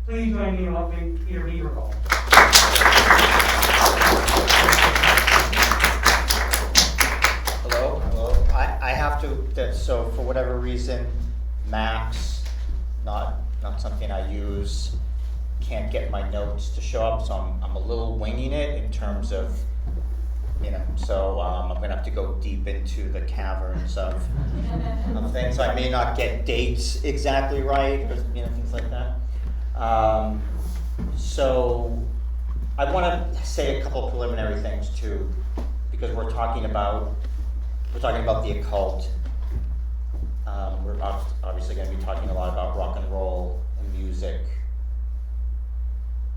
Please join me in welcoming Peter Bebergal. Hello. I have to, so for whatever reason, Macs, not something I use, can't get my notes to show up, so I'm a little winging it in terms of, so I'm going to have to go deep into the caverns of things. So I may not get dates exactly right, or things like that. So I want to say a couple preliminary things too, because we're talking about the occult. We're obviously going to be talking a lot about rock and roll and music.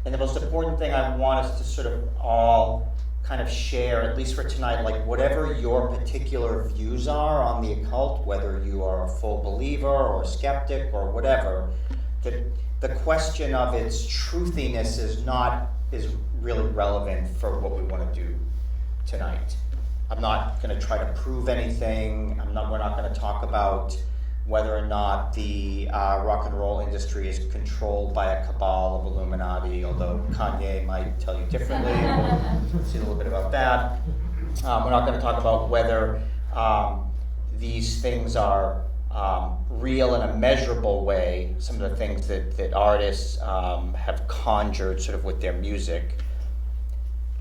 And the most important thing I want us to sort of all kind of share, at least for tonight, like whatever your particular views are on the occult, whether you are a full believer or a skeptic or whatever, the question of its truthiness is really relevant for what we want to do tonight. I'm not going to try to prove anything. We're not going to talk about whether or not the rock and roll industry is controlled by a cabal of Illuminati, although Kanye might tell you differently. We'll see a little bit about that. We're not going to talk about whether these things are real in a measurable way, some of the things that artists have conjured sort of with their music.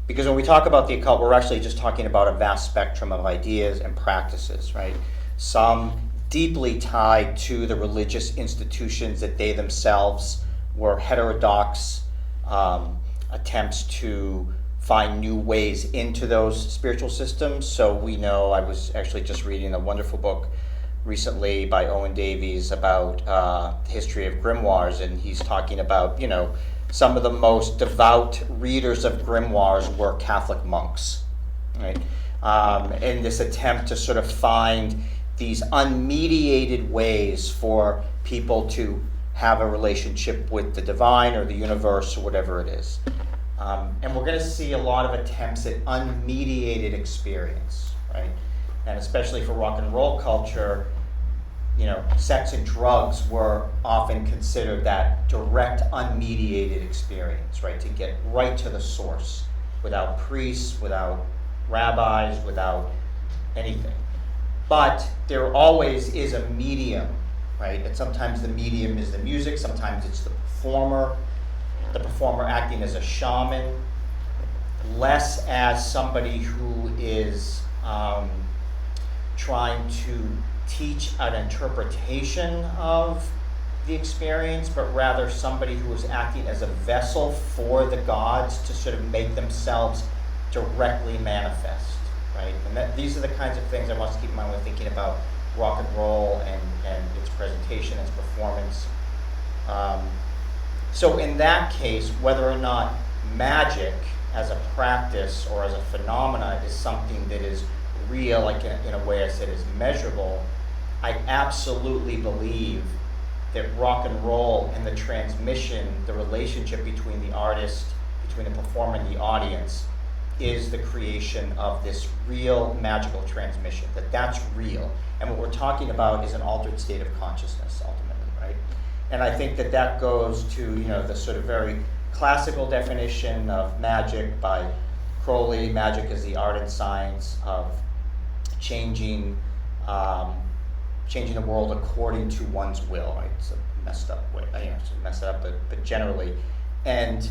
Because when we talk about the occult, we're actually just talking about a vast spectrum of ideas and practices, right? Some deeply tied to the religious institutions that they themselves were heterodox attempts to find new ways into those spiritual systems. So we know, I was actually just reading a wonderful book recently by Owen Davies about the history of grimoires, and he's talking about, some of the most devout readers of grimoires were Catholic monks, right? In this attempt to sort of find these unmediated ways for people to have a relationship with the divine or the universe or whatever it is. And we're going to see a lot of attempts at unmediated experience, right? And especially for rock and roll culture, sex and drugs were often considered that direct, unmediated experience, right? To get right to the source, without priests, without rabbis, without anything. But there always is a medium, right? And sometimes the medium is the music, sometimes it's the performer acting as a shaman, less as somebody who is trying to teach an interpretation of the experience, but rather somebody who is acting as a vessel for the gods to sort of make themselves directly manifest, right? And these are the kinds of things I want to keep in mind when thinking about rock and roll and its presentation, its performance. So in that case, whether or not magic as a practice or as a phenomena is something that is real, like in a way I said is measurable, I absolutely believe that rock and roll and the transmission, the relationship between the artist, between the performer and the audience, is the creation of this real magical transmission, that's real. And what we're talking about is an altered state of consciousness, ultimately, right? And I think that goes to, the sort of very classical definition of magic by Crowley. Magic is the art and science of changing the world according to one's will, right? It's a messed up way, but generally. And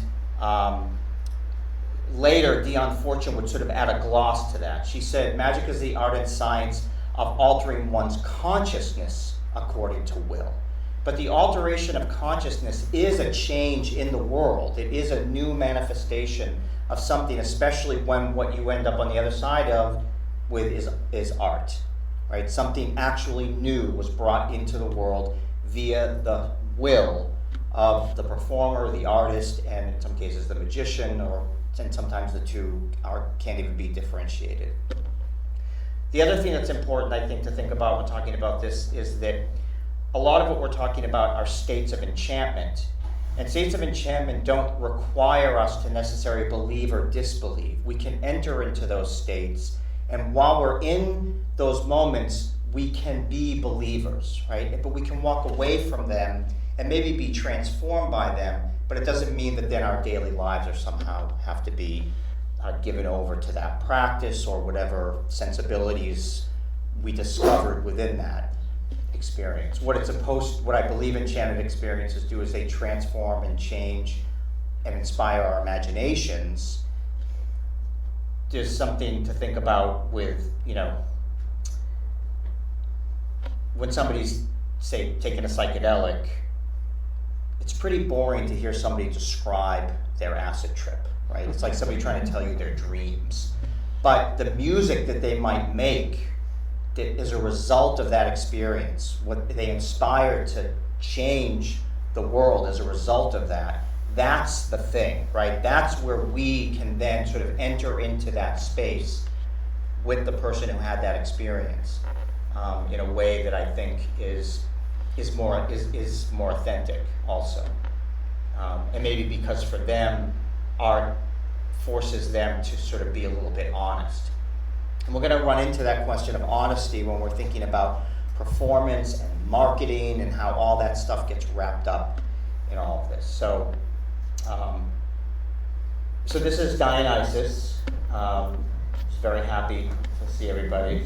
later, Dion Fortune would sort of add a gloss to that. She said, magic is the art and science of altering one's consciousness according to will. But the alteration of consciousness is a change in the world. It is a new manifestation of something, especially when what you end up on the other side of with is art, right? Something actually new was brought into the world via the will of the performer, the artist, and in some cases the magician, and sometimes the two can't even be differentiated. The other thing that's important, I think, to think about when talking about this is that a lot of what we're talking about are states of enchantment. And states of enchantment don't require us to necessarily believe or disbelieve. We can enter into those states, and while we're in those moments, we can be believers, right? But we can walk away from them and maybe be transformed by them, but it doesn't mean that then our daily lives are somehow have to be given over to that practice or whatever sensibilities we discovered within that experience. What I believe enchanted experiences do is they transform and change and inspire our imaginations. There's something to think about with, when somebody's, say, taking a psychedelic, it's pretty boring to hear somebody describe their acid trip, right? It's like somebody trying to tell you their dreams. But the music that they might make that is a result of that experience, what they inspire to change the world as a result of that, that's the thing, right? That's where we can then sort of enter into that space with the person who had that experience in a way that I think is more authentic also. And maybe because for them, art forces them to sort of be a little bit honest. And we're going to run into that question of honesty when we're thinking about performance and marketing and how all that stuff gets wrapped up in all of this. So this is Dionysus. Just very happy to see everybody.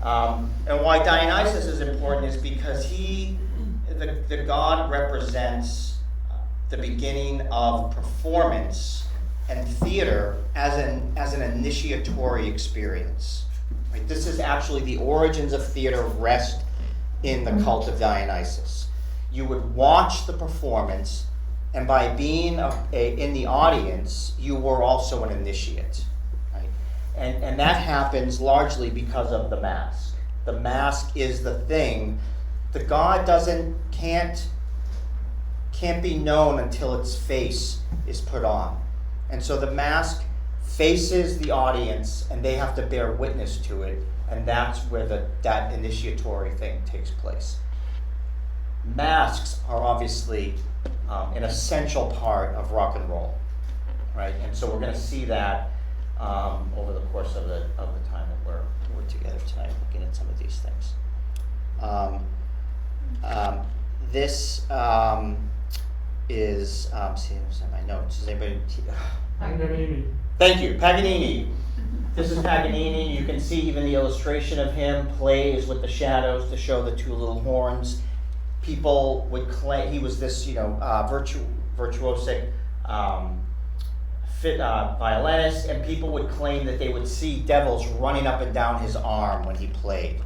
And why Dionysus is important is because the god represents the beginning of performance and theater as an initiatory experience. Right? This is actually the origins of theater rest in the cult of Dionysus. You would watch the performance, and by being in the audience, you were also an initiate. Right? And that happens largely because of the mask. The mask is the thing. The god can't be known until its face is put on. And so the mask faces the audience, and they have to bear witness to it, and that's where that initiatory thing takes place. Masks are obviously an essential part of rock and roll, right? And so we're going to see that over the course of the time that we're together tonight, looking at some of these things. This is see, my notes. Does anybody? Paganini. Thank you, Paganini. This is Paganini. You can see even the illustration of him plays with the shadows to show the two little horns. People would claim he was this, virtuosic violinist, and people would claim that they would see devils running up and down his arm when he played.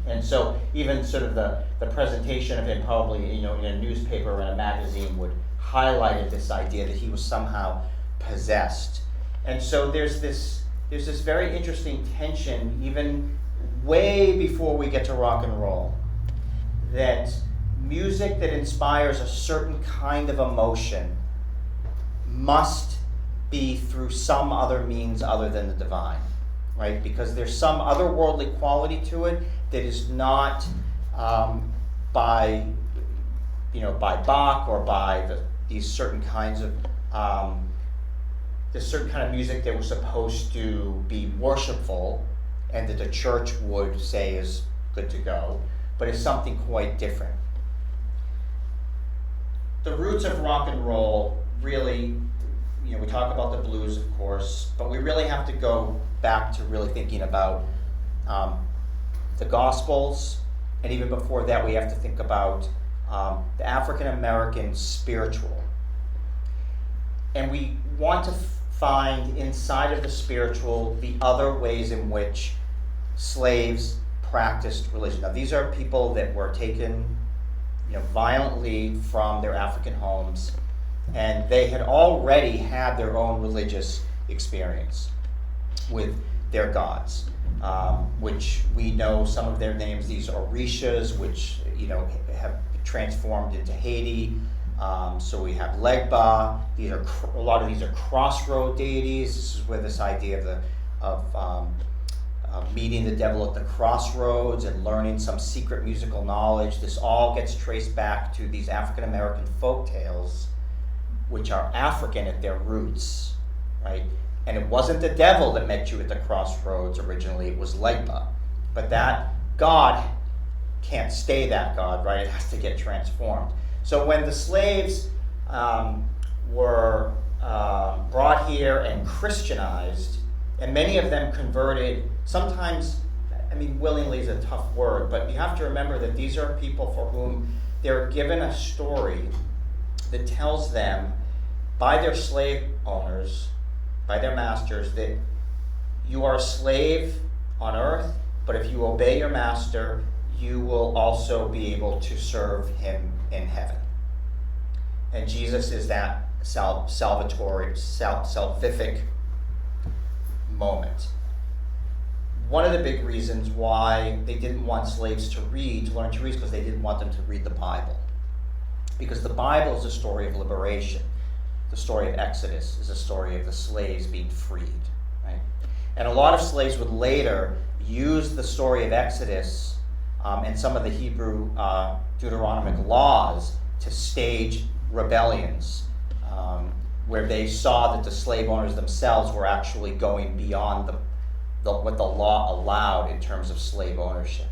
And so even sort of the presentation of him probably, in a newspaper or in a magazine would highlight this idea that he was somehow possessed. And so there's this very interesting tension, even way before we get to rock and roll, that music that inspires a certain kind of emotion must be through some other means other than the divine, right? Because there's some otherworldly quality to it that is not by Bach or by these certain kinds of this certain kind of music that was supposed to be worshipful and that the church would say is good to go, but it's something quite different. The roots of rock and roll really, we talk about the blues, of course, but we really have to go back to really thinking about the Gospels, and even before that, we have to think about the African American spiritual. And we want to find inside of the spiritual the other ways in which slaves practiced religion. Now, these are people that were taken, violently from their African homes, and they had already had their own religious experience with their gods, which we know some of their names. These are Orishas, which have transformed into Haiti. So we have Legba. A lot of these are crossroad deities. This is where this idea of meeting the devil at the crossroads and learning some secret musical knowledge. This all gets traced back to these African American folk tales, which are African at their roots, right? And it wasn't the devil that met you at the crossroads originally, it was Legba. But that god can't stay that god, right? It has to get transformed. So when the slaves were brought here and Christianized, and many of them converted. Sometimes, I mean, willingly is a tough word, but you have to remember that these are people for whom they're given a story that tells them by their slave owners, by their masters, that you are a slave on earth, but if you obey your master, you will also be able to serve him in heaven. And Jesus is that salvific moment. One of the big reasons why they didn't want slaves to learn to read, is because they didn't want them to read the Bible. Because the Bible is a story of liberation. The story of Exodus is a story of the slaves being freed. Right? And a lot of slaves would later use the story of Exodus and some of the Hebrew Deuteronomic laws to stage rebellions, where they saw that the slave owners themselves were actually going beyond what the law allowed in terms of slave ownership.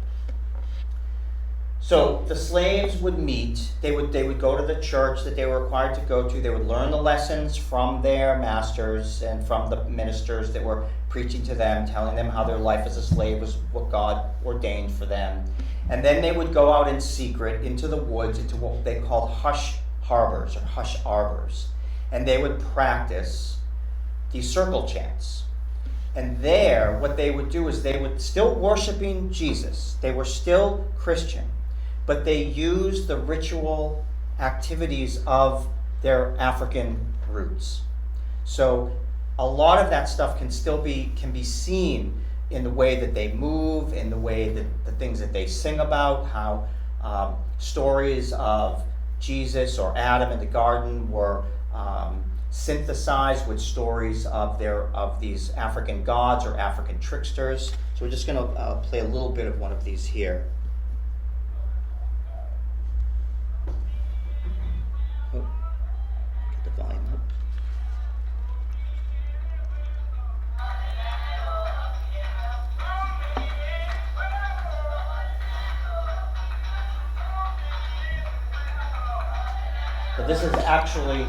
So the slaves would meet. They would go to the church that they were required to go to. They would learn the lessons from their masters and from the ministers that were preaching to them, telling them how their life as a slave was what God ordained for them. And then they would go out in secret into the woods, into what they called hush harbors or hush arbors. And they would practice these circle chants. And there, what they would do is they would still worshiping Jesus. They were still Christian, but they used the ritual activities of their African roots. So a lot of that stuff can be seen in the way that they move, in the way that the things that they sing about, how stories of Jesus or Adam in the garden were synthesized with stories of these African gods or African tricksters. So we're just going to play a little bit of one of these here. Oh, get the volume up. But this is actually,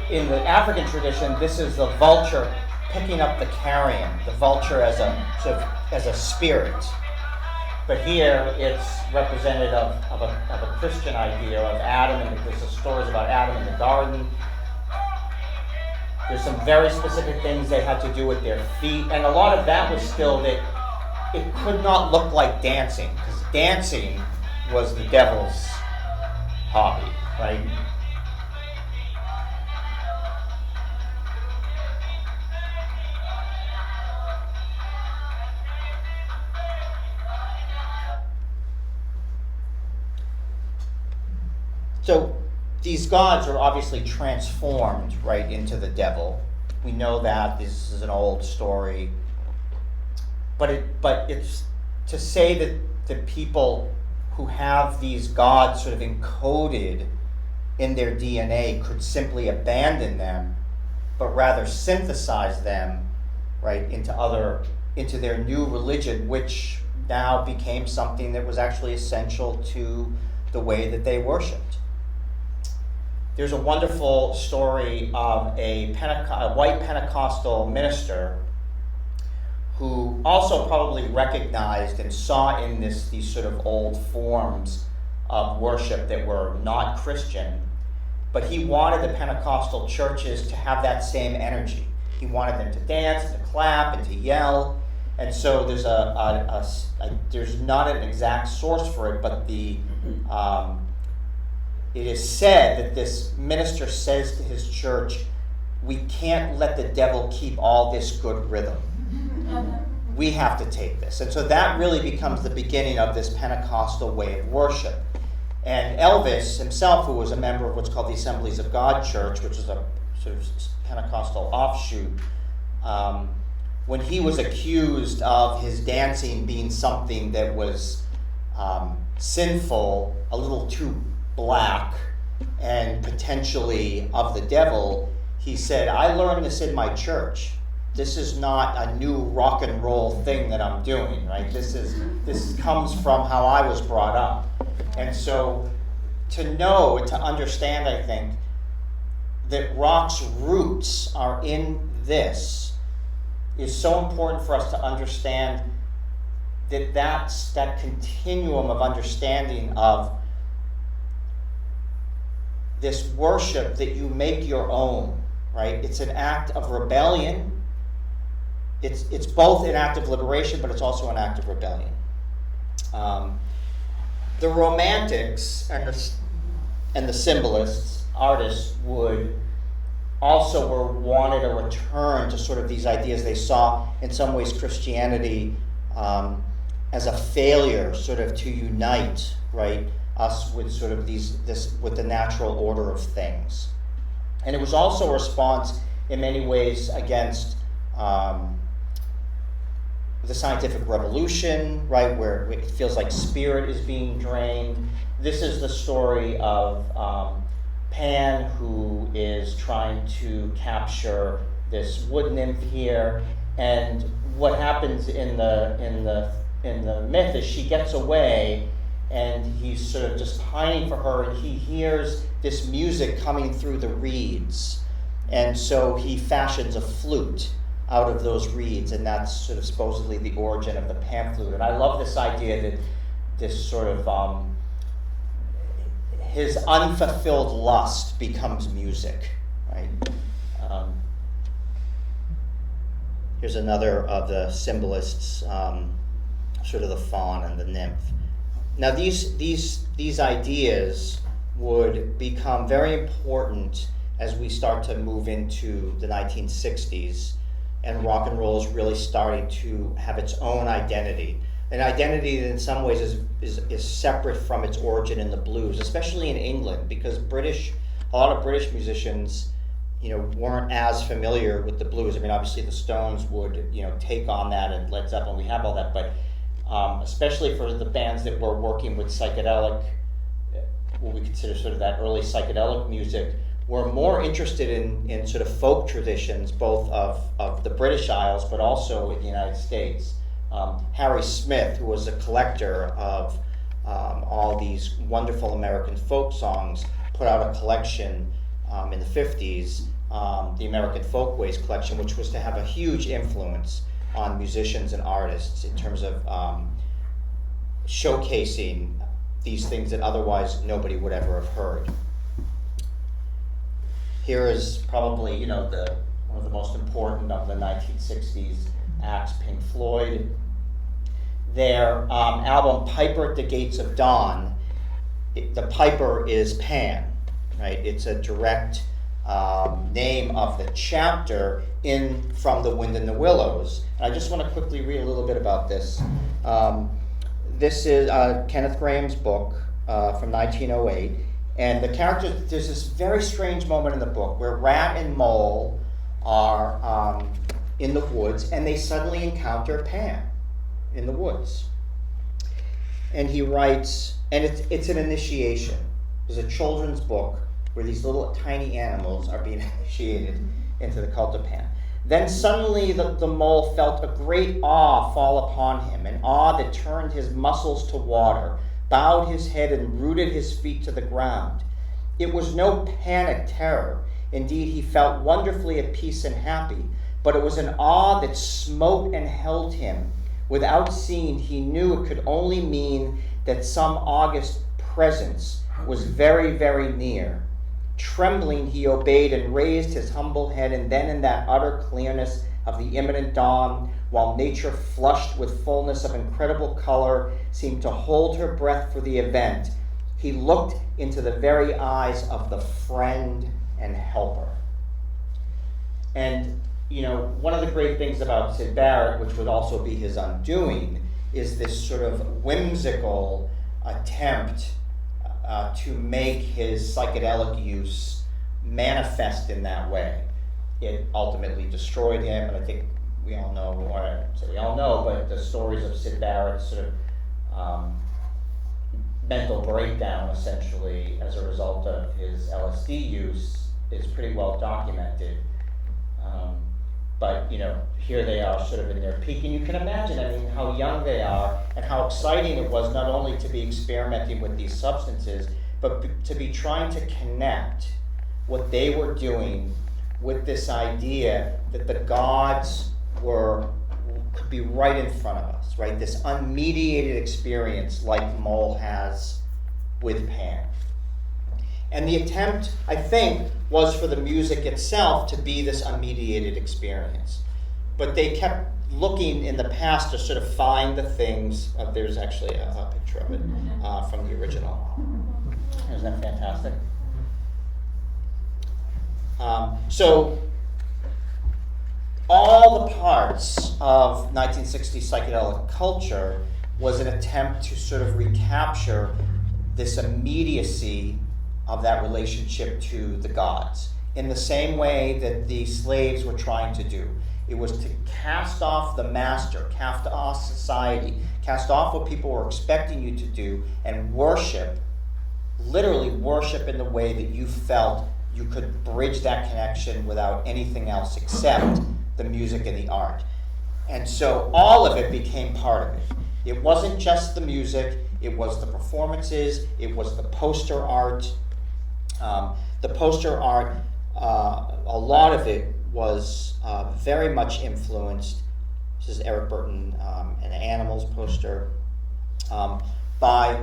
in the African tradition, this is the vulture picking up the carrion, the vulture as a spirit. But here it's representative of a Christian idea of Adam, and there's stories about Adam in the garden. There's some very specific things they had to do with their feet, and a lot of that was still that it could not look like dancing, because dancing was the devil's hobby, right? So these gods are obviously transformed right into the devil. We know that this is an old story, but it's to say that the people who have these gods sort of encoded in their DNA could simply abandon them, but rather synthesize them right into their new religion, which now became something that was actually essential to the way that they worshipped. There's a wonderful story of a white Pentecostal minister who also probably recognized and saw in these sort of old forms of worship that were not Christian, but he wanted the Pentecostal churches to have that same energy. He wanted them to dance and to clap and to yell. And so there's there's not an exact source for it, but it is said that this minister says to his church, "We can't let the devil keep all this good rhythm. We have to take this." And so that really becomes the beginning of this Pentecostal way of worship. And Elvis himself, who was a member of what's called the Assemblies of God Church, which is a sort of Pentecostal offshoot, when he was accused of his dancing being something that was sinful, a little too black, and potentially of the devil, he said, "I learned this in my church. This is not a new rock and roll thing that I'm doing, right? This comes from how I was brought up." And so to know and to understand, I think, that rock's roots are in this is so important for us to understand that continuum of understanding of this worship that you make your own, right? It's an act of rebellion. It's both an act of liberation, but it's also an act of rebellion. The Romantics and the symbolists, artists, wanted a return to sort of these ideas. They saw, in some ways, Christianity as a failure, sort of to unite, right, us with sort of with the natural order of things. And it was also a response, in many ways, against the scientific revolution, right, where it feels like spirit is being drained. This is the story of Pan, who is trying to capture this wood nymph here, and what happens in the myth is she gets away, and he's sort of just pining for her, and he hears this music coming through the reeds, and so he fashions a flute out of those reeds, and that's sort of supposedly the origin of the pan flute. And I love this idea that this sort of his unfulfilled lust becomes music, right? Here's another of the symbolists, sort of the faun and the nymph. Now these ideas would become very important as we start to move into the 1960s, and rock and roll is really starting to have its own identity. An identity that in some ways is separate from its origin in the blues, especially in England, because a lot of British musicians, weren't as familiar with the blues. I mean, obviously the Stones would, take on that, and Led Zeppelin, we have all that, but especially for the bands that were working with psychedelic, what we consider sort of that early psychedelic music, were more interested in sort of folk traditions, both of the British Isles, but also in the United States. Harry Smith, who was a collector of all these wonderful American folk songs, put out a collection in the 50s, the American Folkways collection, which was to have a huge influence on musicians and artists in terms of showcasing these things that otherwise nobody would ever have heard. Here is probably, one of the most important of the 1960s acts, Pink Floyd. Their album Piper at the Gates of Dawn, the Piper is Pan, right? It's a direct name of the chapter from The Wind in the Willows. And I just want to quickly read a little bit about this. This is Kenneth Graham's book from 1908. And the character, there's this very strange moment in the book where Rat and Mole are in the woods, and they suddenly encounter Pan in the woods. And he writes, and it's an initiation. There's a children's book where these little tiny animals are being initiated into the cult of Pan. Then suddenly the mole felt a great awe fall upon him, an awe that turned his muscles to water, bowed his head and rooted his feet to the ground. It was no panic terror. Indeed, he felt wonderfully at peace and happy, but it was an awe that smote and held him. Without seeing, he knew it could only mean that some august presence was very, very near. Trembling, he obeyed and raised his humble head, and then in that utter clearness of the imminent dawn, while nature, flushed with fullness of incredible color, seemed to hold her breath for the event, he looked into the very eyes of the friend and helper. And, one of the great things about Syd Barrett, which would also be his undoing, is this sort of whimsical attempt to make his psychedelic use manifest in that way. It ultimately destroyed him, and I think we all know, or I don't say we all know, but the stories of Syd Barrett's sort of mental breakdown, essentially, as a result of his LSD use, is pretty well documented. But, here they are sort of in their peak, and you can imagine, how young they are, and how exciting it was not only to be experimenting with these substances, but to be trying to connect what they were doing with this idea that the gods could be right in front of us, right? This unmediated experience like Mole has with Pan. And the attempt, I think, was for the music itself to be this unmediated experience. But they kept looking in the past to sort of find the things. There's actually a picture of it from the original. Isn't that fantastic? So all the parts of 1960s psychedelic culture was an attempt to sort of recapture this immediacy of that relationship to the gods in the same way that the slaves were trying to do. It was to cast off the master, cast off society, cast off what people were expecting you to do, and worship, literally worship in the way that you felt you could bridge that connection without anything else except the music and the art. And so all of it became part of it. It wasn't just the music, it was the performances, it was the poster art. The poster art, a lot of it was very much influenced. This is Eric Burton, an Animals poster by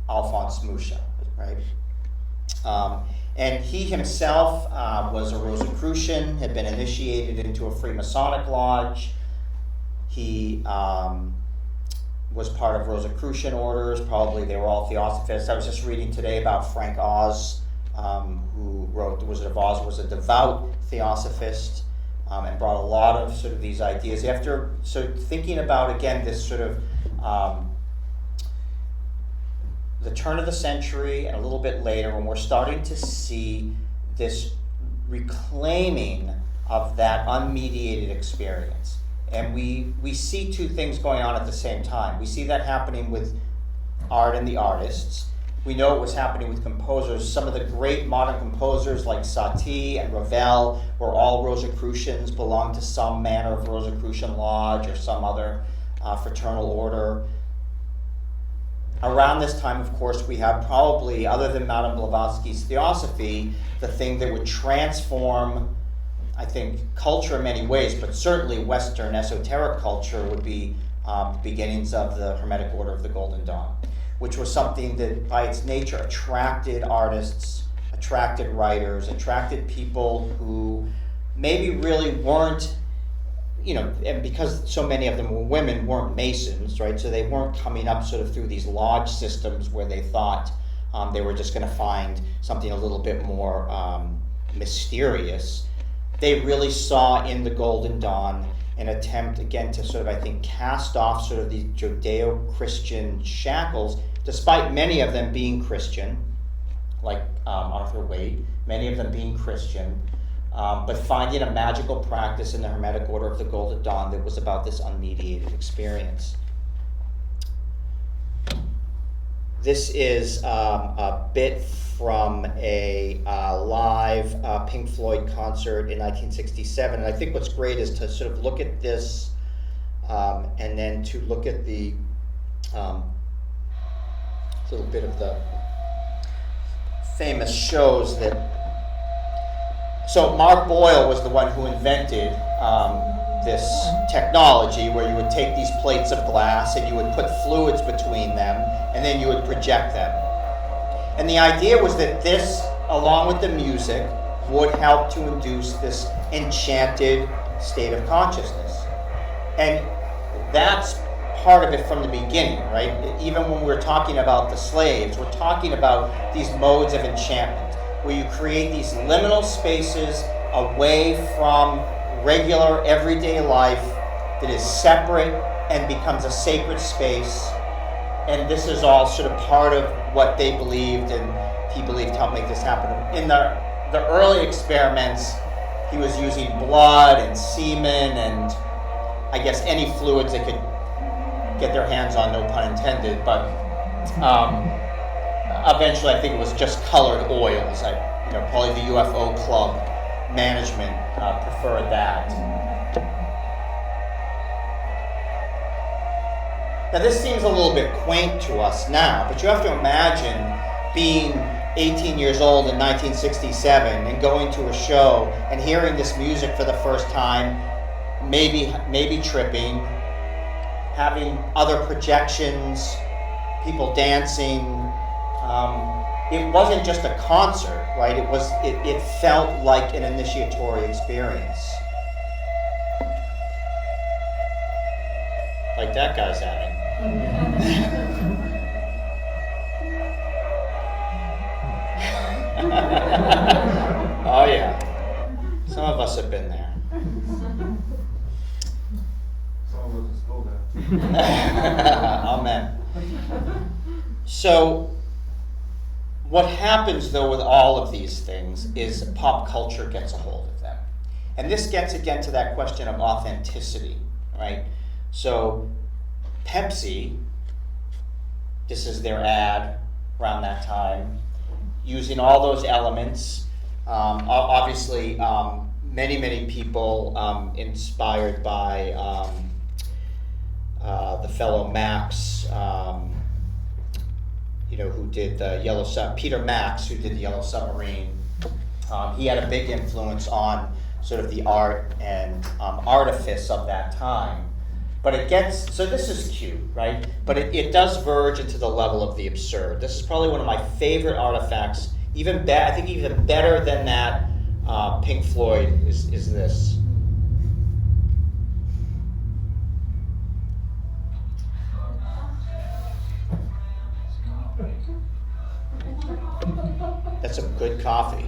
Alphonse Mucha, right? And he himself was a Rosicrucian, had been initiated into a Freemasonic lodge. He was part of Rosicrucian orders, probably they were all Theosophists. I was just reading today about Frank Oz, who wrote The Wizard of Oz, was a devout Theosophist, and brought a lot of sort of these ideas. After thinking about, again, this sort of the turn of the century and a little bit later, when we're starting to see this reclaiming of that unmediated experience. And we see two things going on at the same time. We see that happening with art and the artists. We know it was happening with composers. Some of the great modern composers like Satie and Ravel were all Rosicrucians, belonged to some manner of Rosicrucian lodge or some other fraternal order. Around this time, of course, we have probably, other than Madame Blavatsky's Theosophy, the thing that would transform, I think, culture in many ways, but certainly Western esoteric culture would be the beginnings of the Hermetic Order of the Golden Dawn, which was something that by its nature attracted artists, attracted writers, attracted people who maybe really weren't, and because so many of them were women, weren't Masons, right? So they weren't coming up sort of through these lodge systems where they thought they were just going to find something a little bit more mysterious. They really saw in the Golden Dawn an attempt, again, to sort of, I think, cast off sort of the Judeo-Christian shackles, despite many of them being Christian, like Arthur Waite, many of them being Christian, but finding a magical practice in the Hermetic Order of the Golden Dawn that was about this unmediated experience. This is a bit from a live Pink Floyd concert in 1967. And I think what's great is to sort of look at this and then to look at the little bit of the famous shows that... So Mark Boyle was the one who invented this technology where you would take these plates of glass and you would put fluids between them and then you would project them. And the idea was that this, along with the music, would help to induce this enchanted state of consciousness. And that's part of it from the beginning, right? Even when we're talking about the slaves, we're talking about these modes of enchantment, where you create these liminal spaces away from regular everyday life that is separate and becomes a sacred space. And this is all sort of part of what they believed and he believed helped make this happen. In the early experiments, he was using blood and semen and I guess any fluids they could get their hands on, no pun intended, but eventually I think it was just colored oils. Probably the UFO club management preferred that. Now this seems a little bit quaint to us now, but you have to imagine being 18 years old in 1967 and going to a show and hearing this music for the first time, maybe tripping, having other projections, people dancing. It wasn't just a concert, right? It felt like an initiatory experience. Like that guy's having. Oh yeah. Some of us have been there. Some of us are still there. Amen. So, what happens though with all of these things is pop culture gets a hold of them. And this gets again to that question of authenticity, right? So, Pepsi, this is their ad around that time, using all those elements. Obviously, many people inspired by the fellow Max, who did the Peter Max, who did the Yellow Submarine. He had a big influence on sort of the art and artifice of that time. But so this is cute, right? But it does verge into the level of the absurd. This is probably one of my favorite artifacts. I think even better than that Pink Floyd is this. That's some good coffee.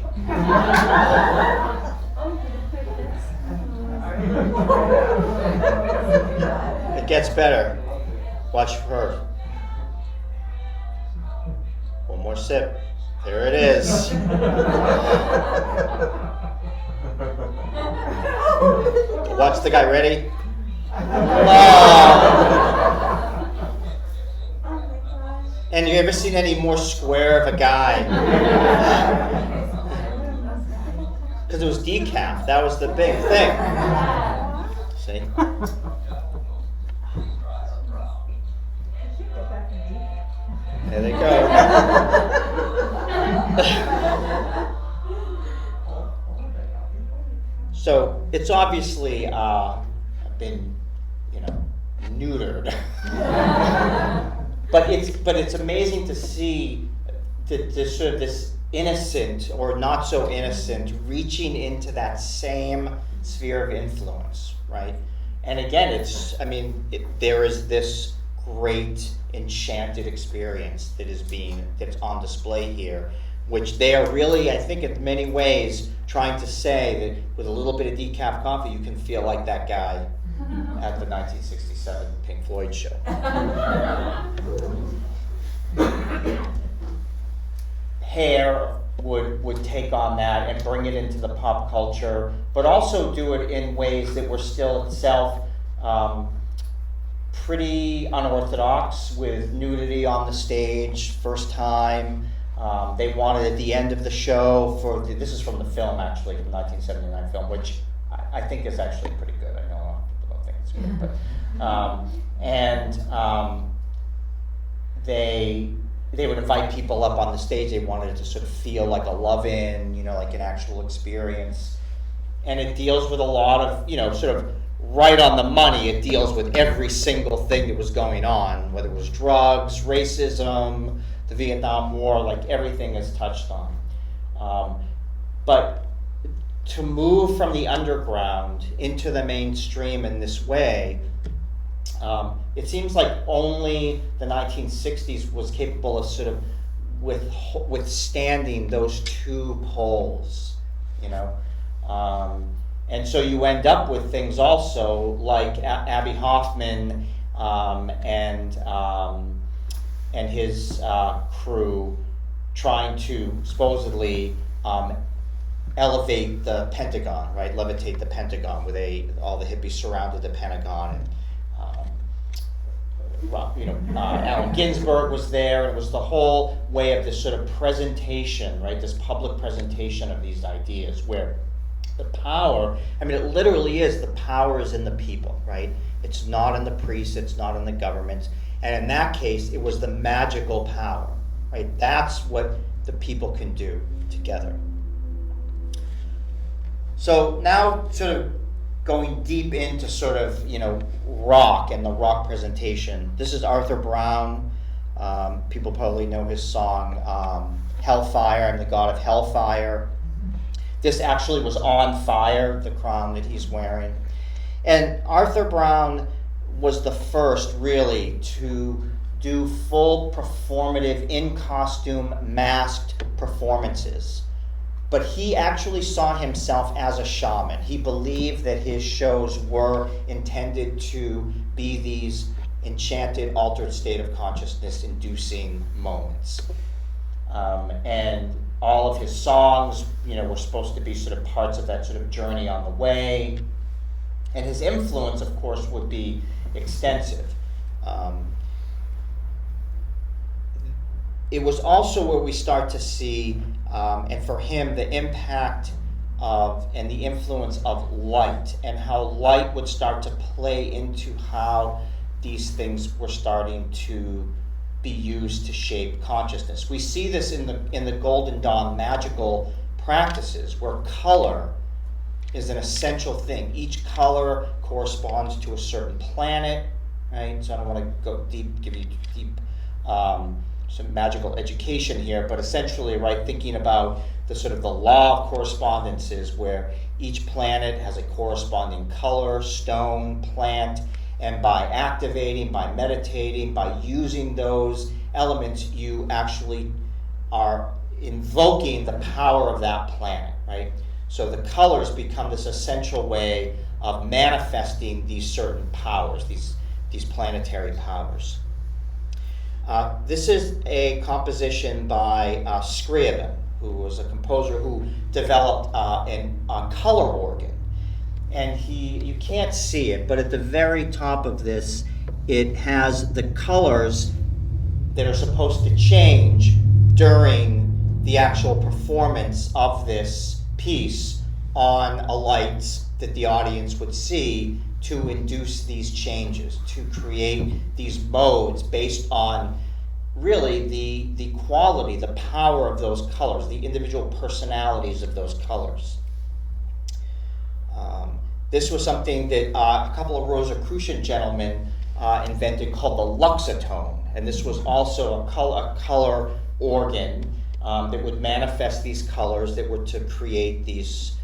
It gets better. Watch her. One more sip. There it is. Watch the guy. Ready? And you ever seen any more square of a guy? Because it was decaf. That was the big thing. See? There they go. So it's obviously been, neutered. But it's amazing to see this sort of this innocent or not so innocent reaching into that same sphere of influence, right? And again, there is this great enchanted experience that's on display here, which they are really, I think, in many ways trying to say that with a little bit of decaf coffee, you can feel like that guy at the 1967 Pink Floyd show. Hair would take on that and bring it into the pop culture, but also do it in ways that were still itself pretty unorthodox, with nudity on the stage, first time. They wanted at the end of the show this is from the film, actually, from the 1979 film, which I think is actually pretty good. I know a lot of people don't think it's good, but they would invite people up on the stage. They wanted it to sort of feel like a love-in, like an actual experience. And it deals with a lot of, sort of right on the money. It deals with every single thing that was going on, whether it was drugs, racism, the Vietnam War, like everything is touched on. But to move from the underground into the mainstream in this way, it seems like only the 1960s was capable of sort of withstanding those two poles, and so you end up with things also like Abbie Hoffman and his crew trying to supposedly elevate the Pentagon, right? Levitate the Pentagon, with all the hippies surrounded the Pentagon, and Allen Ginsberg was there, and it was the whole way of this sort of presentation, right? This public presentation of these ideas, where the power, it literally is, the power is in the people, right? It's not in the priests, it's not in the government. And in that case, it was the magical power, right? That's what the people can do together. So now sort of going deep into sort of, rock and the rock presentation. This is Arthur Brown. People probably know his song, Hellfire, I'm the God of Hellfire. This actually was on fire, the crown that he's wearing. And Arthur Brown was the first really to do full performative, in-costume, masked performances. But he actually saw himself as a shaman. He believed that his shows were intended to be these enchanted, altered state of consciousness inducing moments. And all of his songs, were supposed to be sort of parts of that sort of journey on the way. And his influence, of course, would be extensive. It was also where we start to see, and for him, the impact of and the influence of light, and how light would start to play into how these things were starting to be used to shape consciousness. We see this in the Golden Dawn magical practices, where color is an essential thing. Each color corresponds to a certain planet, right? So I don't want to go deep, give you deep some magical education here, but essentially, right, thinking about the sort of the law of correspondences, where each planet has a corresponding color, stone, plant, and by activating, by meditating, by using those elements, you actually are invoking the power of that planet, right? So the colors become this essential way of manifesting these certain powers, these planetary powers. This is a composition by Scriabin, who was a composer who developed a color organ. And you can't see it, but at the very top of this, it has the colors that are supposed to change during the actual performance of this piece on a light that the audience would see to induce these changes, to create these modes based on really the quality, the power of those colors, the individual personalities of those colors. This was something that a couple of Rosicrucian gentlemen invented called the luxatone, and this was also a color organ that would manifest these colors that were to create these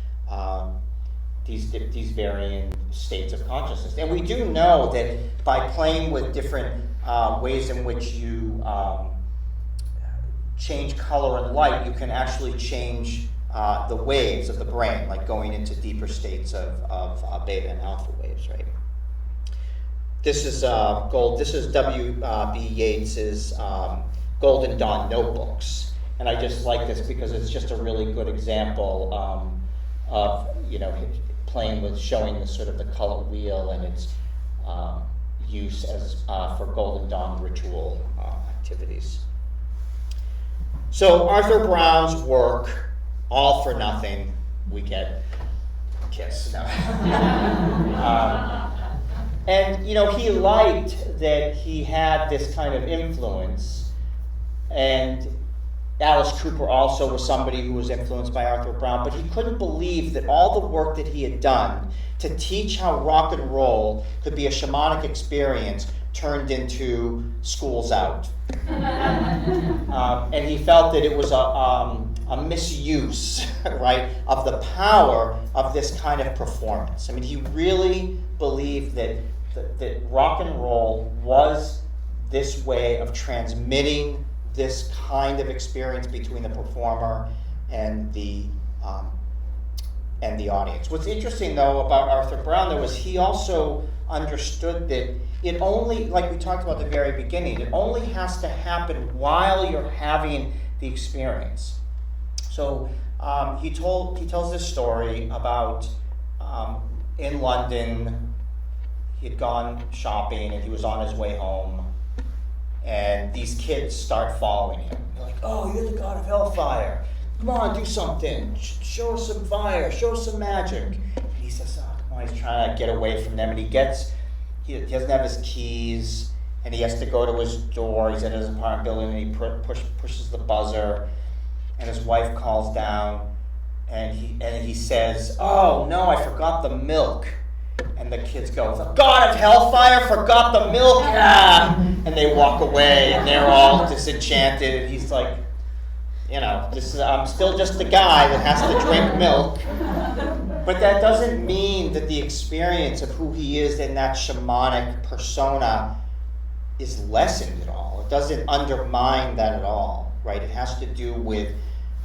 varying states of consciousness. And we do know that by playing with different ways in which you change color and light, you can actually change the waves of the brain, like going into deeper states of beta and alpha waves, right? This is gold. This is W.B. Yeats's Golden Dawn notebooks, and I just like this because it's just a really good example of playing with, showing the sort of the color wheel and its use as for Golden Dawn ritual activities. So Arthur Brown's work. All for nothing, we get a kiss. No. And he liked that he had this kind of influence, and Alice Cooper also was somebody who was influenced by Arthur Brown, but he couldn't believe that all the work that he had done to teach how rock and roll could be a shamanic experience turned into schools out. And he felt that it was a misuse, right, of the power of this kind of performance. I mean, he really believed that rock and roll was this way of transmitting this kind of experience between the performer and the audience. What's interesting, though, about Arthur Brown, though, is he also understood that it only, like we talked about at the very beginning, it only has to happen while you're having the experience. So he tells this story about in London, he had gone shopping and he was on his way home, and these kids start following him. They're like, "Oh, you're the god of hellfire. Come on, do something. Show us some fire. Show us some magic." And he says, "Oh, come on." He's trying to get away from them, and he doesn't have his keys, and he has to go to his door. He's at his apartment building, and he pushes the buzzer, and his wife calls down, and he says, "Oh no, I forgot the milk." And the kids go, "The God of Hellfire forgot the milk!" Ah! And they walk away, and they're all disenchanted. And he's like, I'm still just the guy that has to drink milk. But that doesn't mean that the experience of who he is in that shamanic persona is lessened at all. It doesn't undermine that at all, right? It has to do with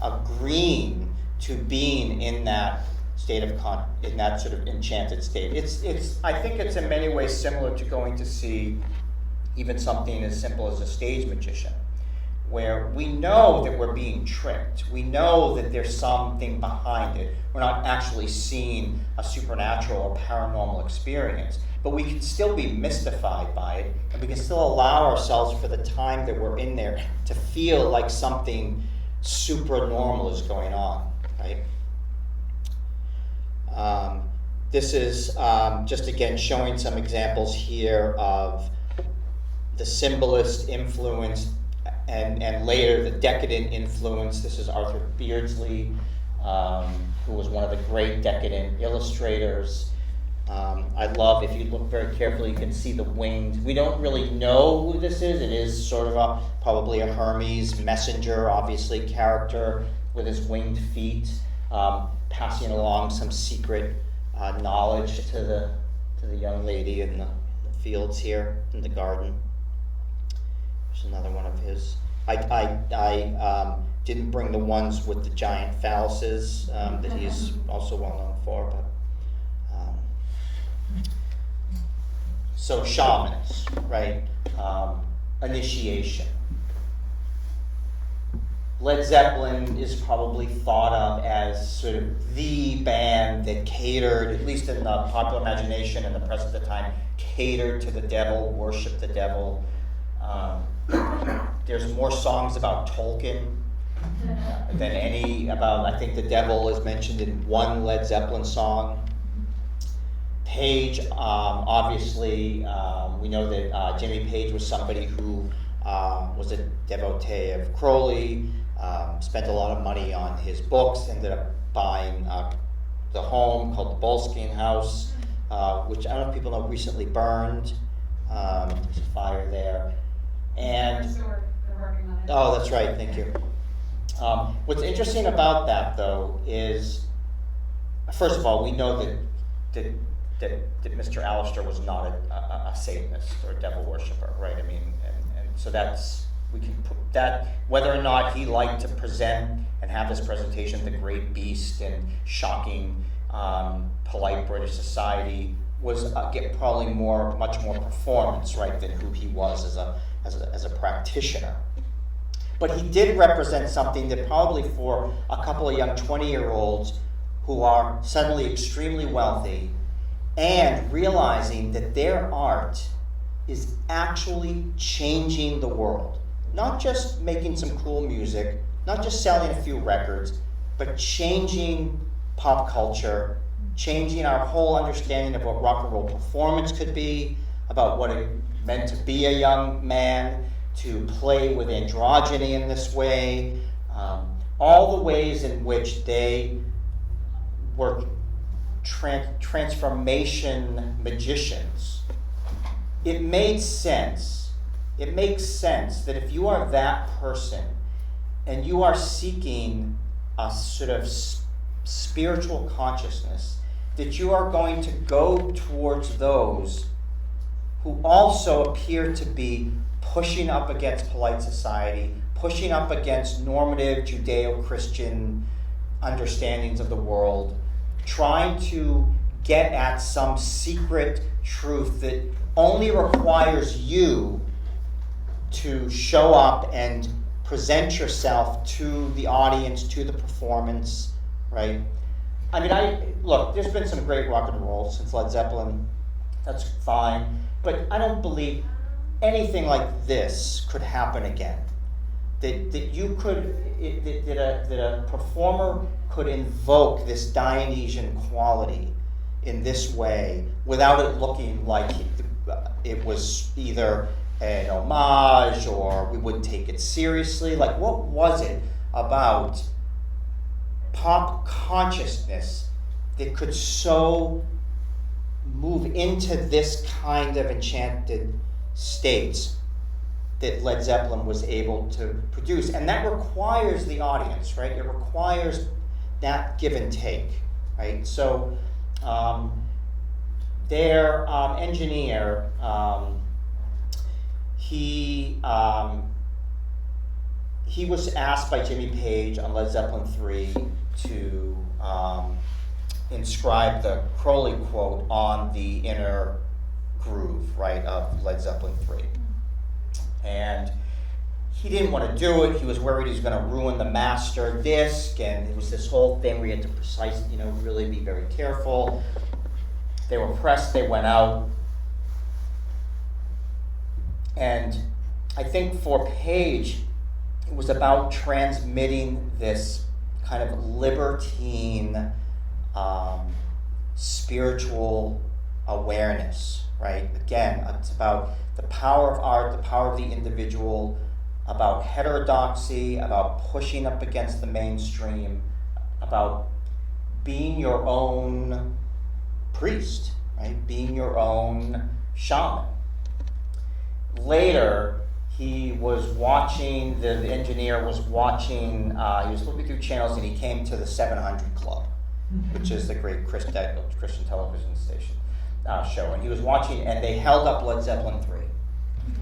agreeing to being in that state of in that sort of enchanted state. I think it's in many ways similar to going to see even something as simple as a stage magician, where we know that we're being tricked. We know that there's something behind it. We're not actually seeing a supernatural or paranormal experience, but we can still be mystified by it, and we can still allow ourselves for the time that we're in there to feel like something supernormal is going on, right? This is just again showing some examples here of the symbolist influence and later the decadent influence. This is Arthur Beardsley, who was one of the great decadent illustrators. I love, if you look very carefully, you can see the winged. We don't really know who this is. It is sort of probably a Hermes messenger, obviously, character with his winged feet, passing along some secret knowledge to the young lady in the fields here in the garden. There's another one of his. I didn't bring the ones with the giant phalluses that he's also well known for, but so shamans, right? Initiation. Led Zeppelin is probably thought of as sort of the band that catered, at least in the popular imagination in the present time, catered to the devil, worshiped the devil. There's more songs about Tolkien than any about, I think the devil is mentioned in one Led Zeppelin song. Page, obviously, we know that Jimmy Page was somebody who was a devotee of Crowley, spent a lot of money on his books, ended up buying the home called the Boleskine House, which I don't know if people know recently burned. There's a fire there. And oh, that's right, thank you. What's interesting about that, though, is, first of all, we know that Mr. Alistair was not a Satanist or a devil worshiper, right? I mean, and so we can put that, whether or not he liked to present and have this presentation, the great beast and shocking, polite British society, was probably much more performance, right, than who he was as a practitioner. But he did represent something that probably for a couple of young 20-year-olds who are suddenly extremely wealthy and realizing that their art is actually changing the world. Not just making some cool music, not just selling a few records, but changing pop culture, changing our whole understanding of what rock and roll performance could be, about what it meant to be a young man, to play with androgyny in this way, all the ways in which they were transformation magicians. It made sense. It makes sense that if you are that person and you are seeking a sort of spiritual consciousness, that you are going to go towards those who also appear to be pushing up against polite society, pushing up against normative Judeo-Christian understandings of the world, trying to get at some secret truth that only requires you to show up and present yourself to the audience, to the performance, right? I mean, look, there's been some great rock and roll since Led Zeppelin. That's fine. But I don't believe anything like this could happen again. That a performer could invoke this Dionysian quality in this way without it looking like it was either an homage, or we wouldn't take it seriously. Like, what was it about pop consciousness that could so move into this kind of enchanted states that Led Zeppelin was able to produce? And that requires the audience, right? It requires that give and take, right? So their engineer, he was asked by Jimmy Page on Led Zeppelin 3 to inscribe the Crowley quote on the inner groove, right, of Led Zeppelin 3. And he didn't want to do it. He was worried he was going to ruin the master disc, and it was this whole thing where you had to really be very careful. They were pressed, they went out. And I think for Page, it was about transmitting this kind of libertine spiritual awareness, right? Again, it's about the power of art, the power of the individual, about heterodoxy, about pushing up against the mainstream, about being your own priest, right? Being your own shaman. Later, he was watching, the engineer was watching, he was looking through channels, and he came to the 700 Club, which is the great Christian television station show. And he was watching, and they held up Led Zeppelin 3.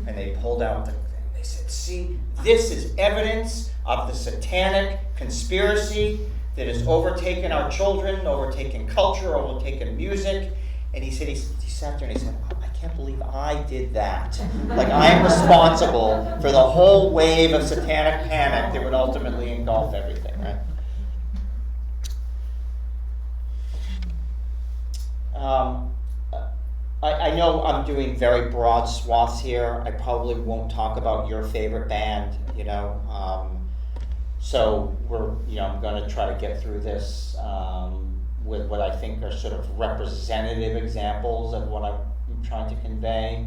And they pulled out the thing. They said, see, this is evidence of the satanic conspiracy that has overtaken our children, overtaken culture, overtaken music. And he said, he sat there and he said, I can't believe I did that. Like, I am responsible for the whole wave of satanic panic that would ultimately engulf everything, right? I know I'm doing very broad swaths here. I probably won't talk about your favorite band, so I'm going to try to get through this with what I think are sort of representative examples of what I'm trying to convey.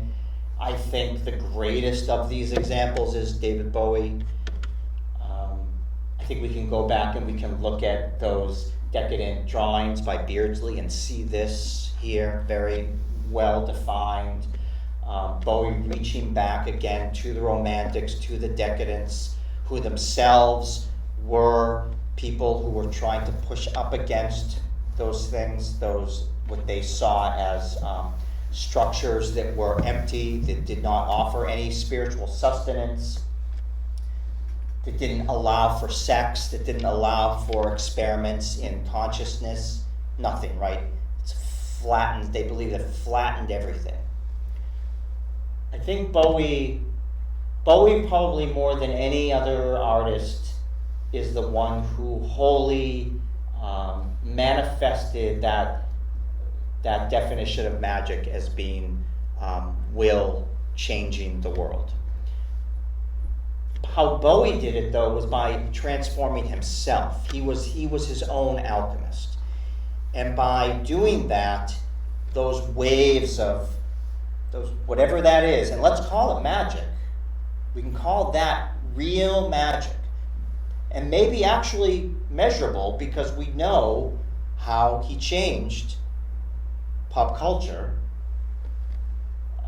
I think the greatest of these examples is David Bowie. I think we can go back and we can look at those decadent drawings by Beardsley and see this here, very well defined. Bowie reaching back again to the Romantics, to the decadents, who themselves were people who were trying to push up against those things, what they saw as structures that were empty, that did not offer any spiritual sustenance, that didn't allow for sex, that didn't allow for experiments in consciousness, nothing, right? It's flattened, they believe it flattened everything. I think Bowie probably more than any other artist is the one who wholly manifested that definition of magic as being will changing the world. How Bowie did it, though, was by transforming himself. He was his own alchemist. And by doing that, those waves of those whatever that is, and let's call it magic. We can call that real magic. And maybe actually measurable, because we know how he changed pop culture.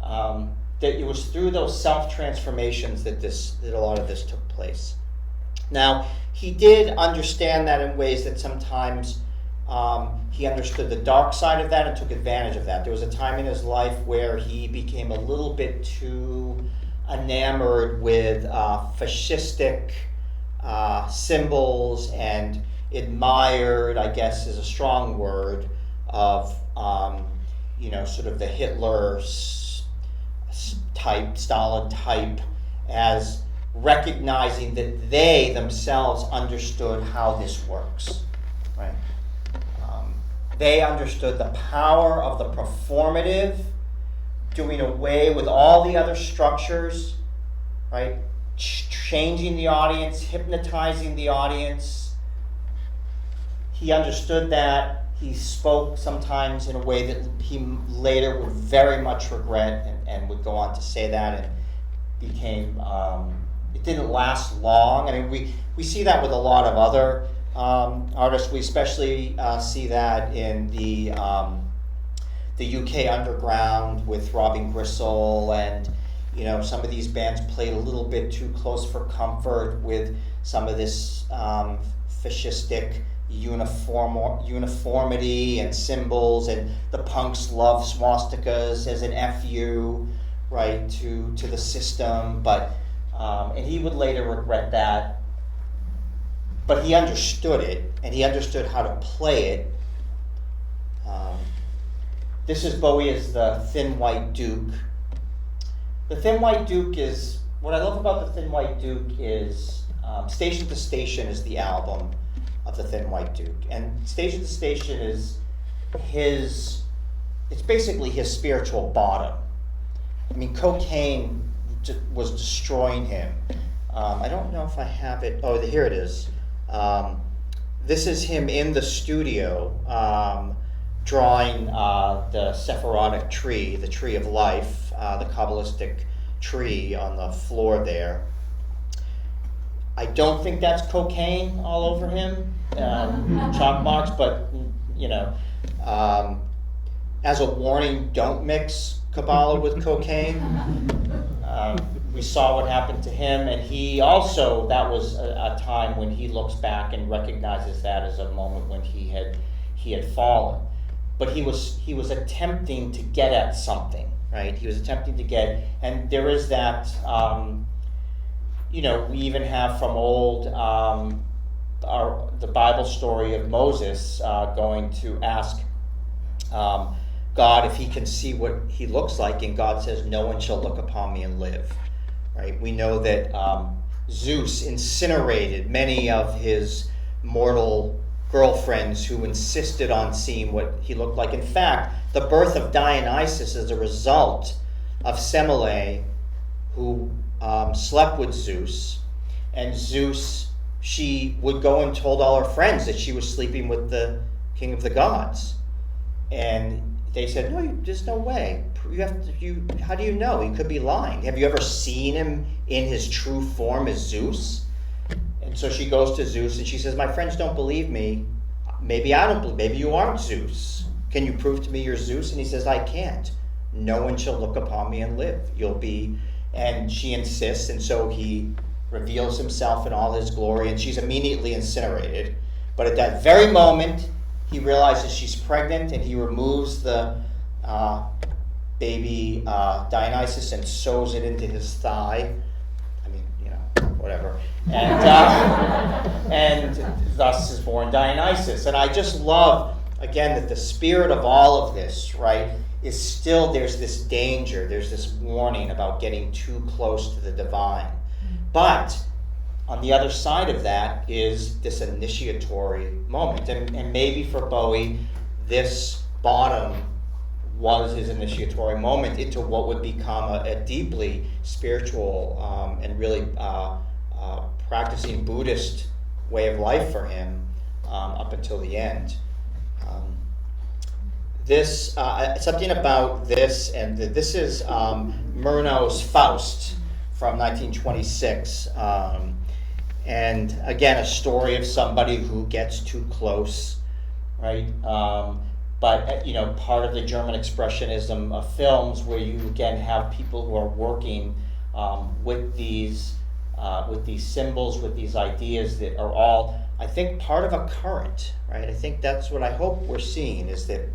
That it was through those self-transformations that a lot of this took place. Now, he did understand that in ways that sometimes he understood the dark side of that and took advantage of that. There was a time in his life where he became a little bit too enamored with fascistic symbols and admired, I guess is a strong word, of sort of the Hitler type, Stalin type, as recognizing that they themselves understood how this works, right? They understood the power of the performative, doing away with all the other structures, right? Changing the audience, hypnotizing the audience. He understood that. He spoke sometimes in a way that he later would very much regret and would go on to say that. And became, it didn't last long. I mean, we see that with a lot of other artists. We especially see that in the UK underground with Robin Gristle, and some of these bands played a little bit too close for comfort with some of this fascistic uniformity and symbols, and the punks love swastikas as an FU, right, to the system. But and he would later regret that. But he understood it, and he understood how to play it. This is Bowie as the Thin White Duke. The Thin White Duke is, what I love about the Thin White Duke is Station to Station is the album of the Thin White Duke. And Station to Station is it's basically his spiritual bottom. I mean, cocaine was destroying him. I don't know if I have it. Oh, here it is. This is him in the studio drawing the Sephirotic tree, the tree of life, the Kabbalistic tree on the floor there. I don't think that's cocaine all over him, chalk marks, but as a warning, don't mix Kabbalah with cocaine. We saw what happened to him, and he also, that was a time when he looks back and recognizes that as a moment when he had fallen. But he was attempting to get at something, right? He was attempting to get, and there is that, we even have from old, the Bible story of Moses going to ask God if he can see what he looks like, and God says, "No one shall look upon me and live." Right? We know that Zeus incinerated many of his mortal girlfriends who insisted on seeing what he looked like. In fact, the birth of Dionysus is a result of Semele, who slept with Zeus, and Zeus, she would go and told all her friends that she was sleeping with the king of the gods, and they said, "No, there's no way. How do you know? He could be lying. Have you ever seen him in his true form as Zeus?" And so she goes to Zeus and she says, "My friends don't believe me. Maybe I don't believe. Maybe you aren't Zeus. Can you prove to me you're Zeus?" And he says, "I can't. No one shall look upon me and live. You'll be." And she insists, and so he reveals himself in all his glory, and she's immediately incinerated. But at that very moment, he realizes she's pregnant, and he removes the baby Dionysus and sews it into his thigh. I mean, whatever. And thus is born Dionysus. And I just love, again, that the spirit of all of this, right, is still, there's this danger, there's this warning about getting too close to the divine. But on the other side of that is this initiatory moment. And maybe for Bowie, this bottom was his initiatory moment into what would become a deeply spiritual and really practicing Buddhist way of life for him up until the end. This something about this, and this is Murnau's Faust from 1926. And again, a story of somebody who gets too close, right? But part of the German expressionism of films, where you again have people who are working with these symbols, with these ideas that are all, I think, part of a current, right? I think that's what I hope we're seeing, is that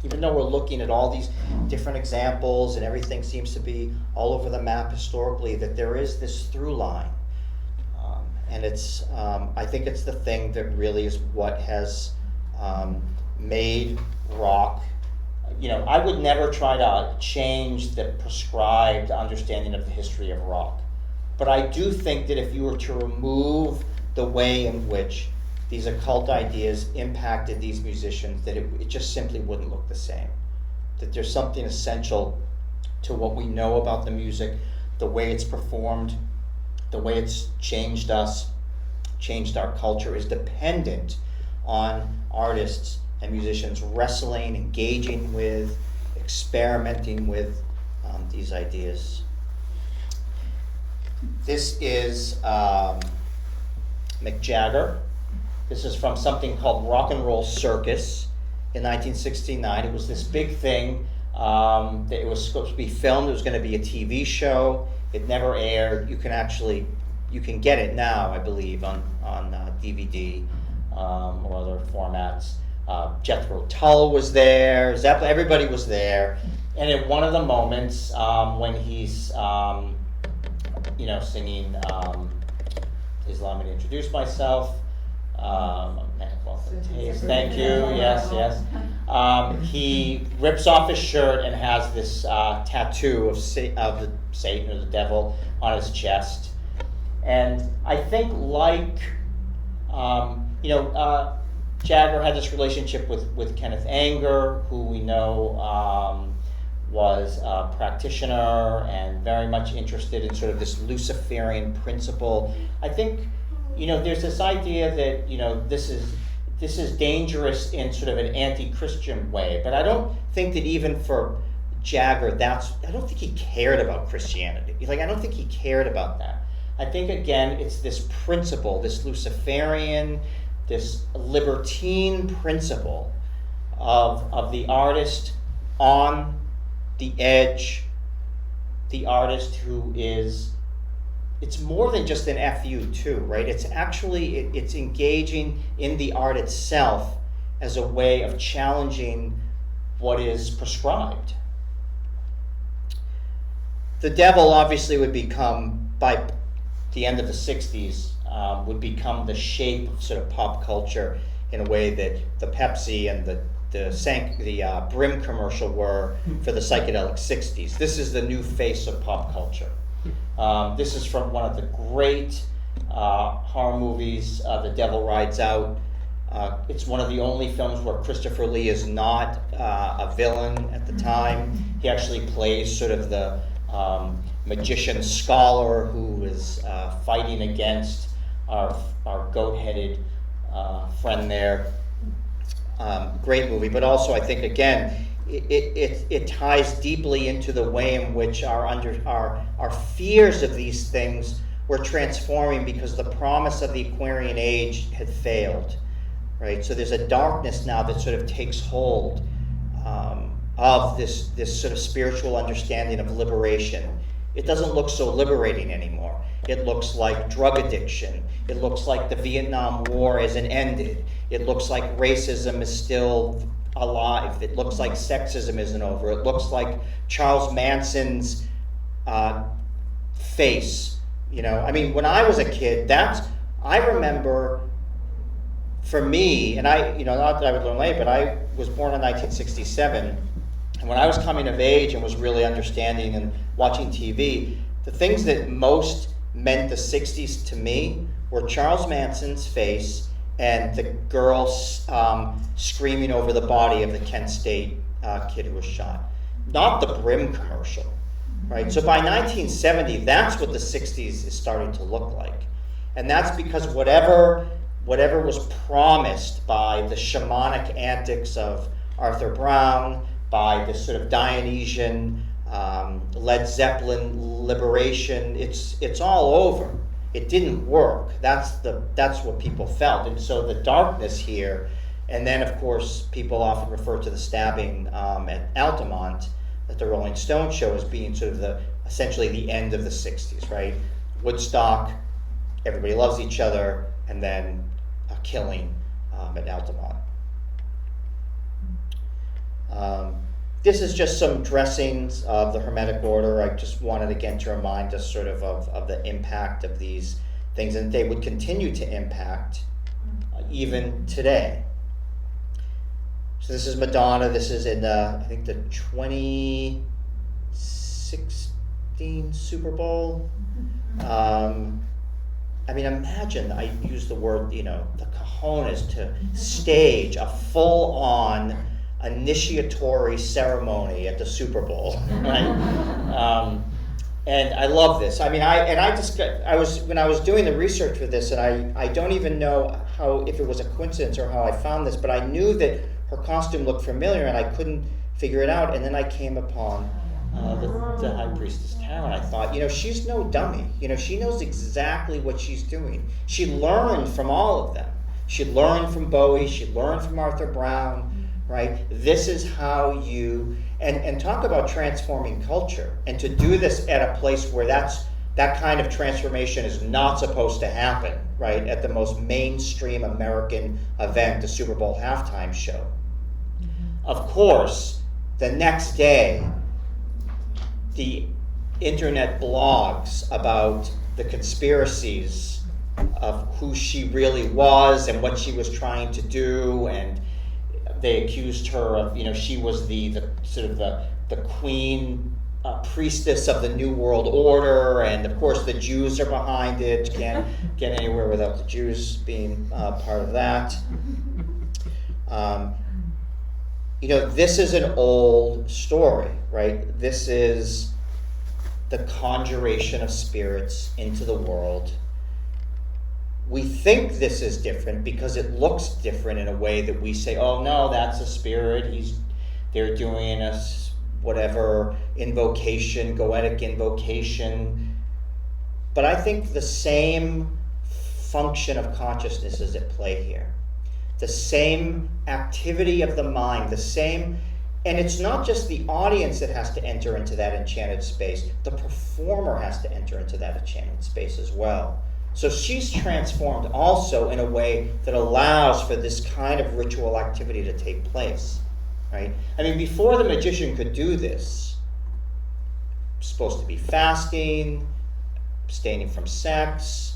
even though we're looking at all these different examples and everything seems to be all over the map historically, that there is this through line. And it's, I think it's the thing that really is what has made rock. I would never try to change the prescribed understanding of the history of rock. But I do think that if you were to remove the way in which these occult ideas impacted these musicians, that it just simply wouldn't look the same. That there's something essential to what we know about the music, the way it's performed, the way it's changed us, changed our culture, is dependent on artists and musicians wrestling, engaging with, experimenting with these ideas. This is Mick Jagger. This is from something called Rock and Roll Circus in 1969. It was this big thing that it was supposed to be filmed. It was going to be a TV show. It never aired. You can get it now, I believe, on DVD or other formats. Jethro Tull was there. Zeppelin, everybody was there. And at one of the moments when he's, singing, please allow me to introduce myself. Thank you. Yes. He rips off his shirt and has this tattoo of the Satan or the devil on his chest. And I think, Jagger had this relationship with Kenneth Anger, who we know was a practitioner and very much interested in sort of this Luciferian principle. I think, there's this idea that, this is dangerous in sort of an anti-Christian way, but I don't think that even for Jagger, I don't think he cared about Christianity. I don't think he cared about that. I think, again, it's this principle, this Luciferian, this libertine principle of the artist on the edge, the artist who is, it's more than just an FU too, right? It's actually, it's engaging in the art itself as a way of challenging what is prescribed. The devil obviously would become, by the end of the 60s, would become the shape of sort of pop culture in a way that the Pepsi and the Brim commercial were for the psychedelic 60s. This is the new face of pop culture. This is from one of the great horror movies, The Devil Rides Out. It's one of the only films where Christopher Lee is not a villain at the time. He actually plays sort of the magician scholar who is fighting against our goat-headed friend there. Great movie, but also I think, again, it ties deeply into the way in which our fears of these things were transforming because the promise of the Aquarian Age had failed, right? So there's a darkness now that sort of takes hold of this sort of spiritual understanding of liberation. It doesn't look so liberating anymore. It looks like drug addiction. It looks like the Vietnam War isn't ended. It looks like racism is still alive. It looks like sexism isn't over. It looks like Charles Manson's face. When I was a kid, I remember, for me, and not that I would learn late, but I was born in 1967, and when I was coming of age and was really understanding and watching TV, the things that most meant the 60s to me were Charles Manson's face and the girl screaming over the body of the Kent State kid who was shot. Not the Brim commercial, right? So by 1970, that's what the 60s is starting to look like. And that's because whatever was promised by the shamanic antics of Arthur Brown, by this sort of Dionysian, Led Zeppelin liberation, it's all over. It didn't work. That's what people felt. And so the darkness here, and then of course people often refer to the stabbing at Altamont at the Rolling Stone show as being sort of essentially the end of the 60s, right? Woodstock, everybody loves each other, and then a killing at Altamont. This is just some dressings of the Hermetic Order. I just wanted again to remind us sort of the impact of these things, and they would continue to impact even today. So this is Madonna. This is in I think the 2016 Super Bowl. Imagine, I use the word, the cojones to stage a full-on initiatory ceremony at the Super Bowl, right? And I love this. When I was doing the research for this, and I don't even know if it was a coincidence or how I found this, but I knew that her costume looked familiar, and I couldn't figure it out. And then I came upon the high priestess Tara, and I thought, she's no dummy. She knows exactly what she's doing. She learned from all of them. She learned from Bowie. She learned from Arthur Brown, right? This is how you, and talk about transforming culture. And to do this at a place where that kind of transformation is not supposed to happen, right? At the most mainstream American event, the Super Bowl halftime show. Of course, the next day, the internet blogs about the conspiracies of who she really was and what she was trying to do, and they accused her of, she was the sort of the queen priestess of the New World Order, and of course the Jews are behind it. Can't get anywhere without the Jews being part of that. This is an old story, right? This is the conjuration of spirits into the world. We think this is different because it looks different in a way that we say, oh no, that's a spirit. They're doing a whatever invocation, goetic invocation. But I think the same function of consciousness is at play here. The same activity of the mind, and it's not just the audience that has to enter into that enchanted space, the performer has to enter into that enchanted space as well. So she's transformed also in a way that allows for this kind of ritual activity to take place, right? I mean, before the magician could do this, supposed to be fasting, abstaining from sex,